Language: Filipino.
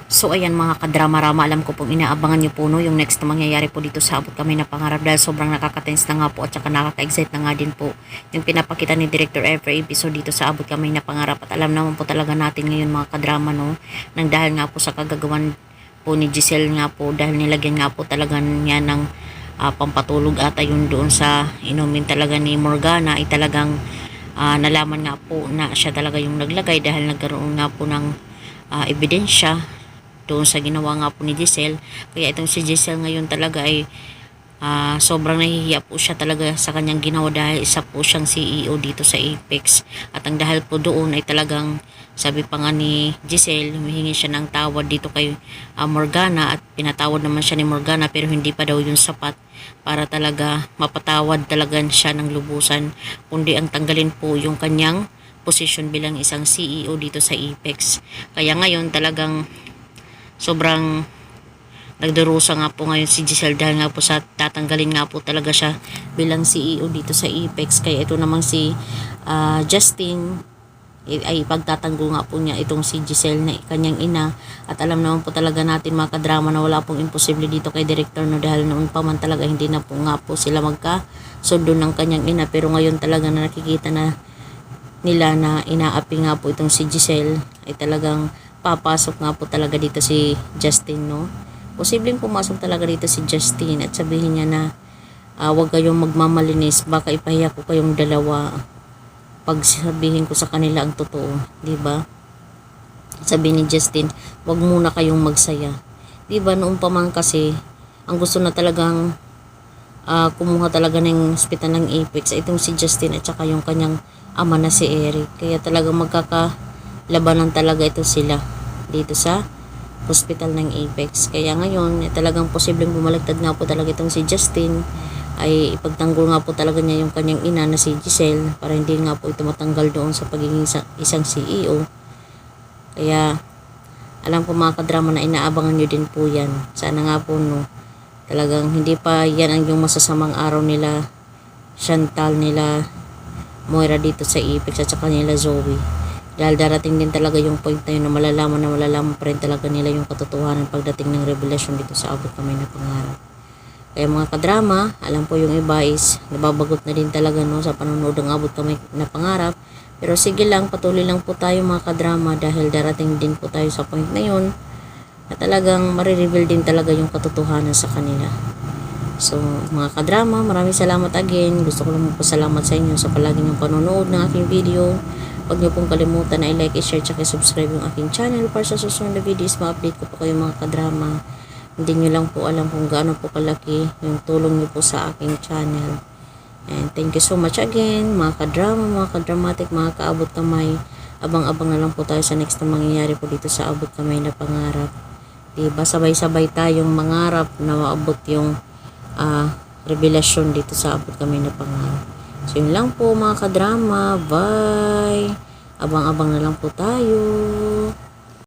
So ayan mga kadrama-rama, alam ko pong inaabangan nyo po no, yung next na mangyayari po dito sa Abot Kami na Pangarap dahil sobrang nakaka-tense na nga po at saka nakaka-excite na nga din po yung pinapakita ni Director every episode dito sa Abot Kami na Pangarap. At alam naman po talaga natin ngayon mga kadrama no, nang dahil nga po sa kagagawan po ni Giselle nga po, dahil nilagyan nga po talaga niya ng pampatulog ata yun doon sa inumin talaga ni Morgana, ay talagang nalaman nga po na siya talaga yung naglagay dahil nagkaroon nga po ng ebidensya doon sa ginawa nga po ni Giselle. Kaya itong si Giselle ngayon talaga ay sobrang nahihiya po siya talaga sa kanyang ginawa dahil isa po siyang CEO dito sa Apex. At ang dahil po doon ay talagang sabi pa nga ni Giselle, humihingi siya ng tawad dito kay Morgana at pinatawad naman siya ni Morgana pero hindi pa daw yun sapat para talaga mapatawad talaga siya ng lubusan, kundi ang tanggalin po yung kanyang position bilang isang CEO dito sa Apex. Kaya ngayon talagang sobrang nagdurusa nga po ngayon si Giselle dahil nga po sa tatanggalin nga po talaga siya bilang CEO dito sa Apex. Kaya ito namang si Justin ay pagtatanggol nga po niya itong si Giselle na kanyang ina. At alam naman po talaga natin mga kadrama na wala pong imposible dito kay Director no, dahil noon pa man talaga hindi na po nga po sila magkasundo ng kanyang ina. Pero ngayon talaga na nakikita na nila na inaapi nga po itong si Giselle ay talagang papasok nga po talaga dito si Justin no. Posibleng pumasok talaga dito si Justin at sabihin niya na wag kayong magmamalinis, baka ipahiya ko kayong dalawa pag sabihin ko sa kanila ang totoo, di ba? Sabi ni Justin, wag muna kayong magsaya. Di ba noon pa man kasi ang gusto na talagang kumuha talaga ng hospital ng Apex itong si Justin at saka yung kanyang ama na si Eric. Kaya talagang magkakalabanan talaga ito sila dito sa hospital ng Apex. Kaya ngayon talagang posibleng bumaliktad nga po talaga itong si Justin, ay ipagtanggol nga po talaga niya yung kanyang ina na si Giselle para hindi nga po ito matanggal doon sa pagiging isang CEO. Kaya alam ko mga kadrama na inaabangan nyo din po yan. Sana nga po no, talagang hindi pa yan ang yung masasamang araw nila Chantal, nila Moira dito sa Apex at saka nila Zoe. Dahil darating din talaga yung point na yun na malalaman pa rin talaga nila yung katotohanan pagdating ng revelasyon dito sa Abot Kami na Pangarap. Kaya mga kadrama, alam po yung iba is nababagot na din talaga no, sa panonood ng Abot Kami na Pangarap. Pero sige lang, patuloy lang po tayo mga kadrama dahil darating din po tayo sa point na yun na talagang marireveal din talaga yung katotohanan sa kanila. So mga kadrama, maraming salamat again. Gusto ko lang po salamat sa inyo sa palagi ng panonood ng aking video. Huwag niyo pong kalimutan na i-like, i-share, at i-subscribe yung aking channel para sa susunod na videos ma-update ko po kayo mga kadrama. Hindi nyo lang po alam kung gaano po kalaki yung tulong nyo po sa aking channel. And thank you so much again mga kadrama, mga kadramatic, mga kaabot kamay. Abang-abang na lang po tayo sa next na mangyayari po dito sa Abot Kamay na Pangarap. Diba sabay-sabay tayong mangarap na maabot yung revelasyon dito sa Abot Kami na Pangarap. So yun lang po mga kadrama. Bye! Abang-abang na lang po tayo.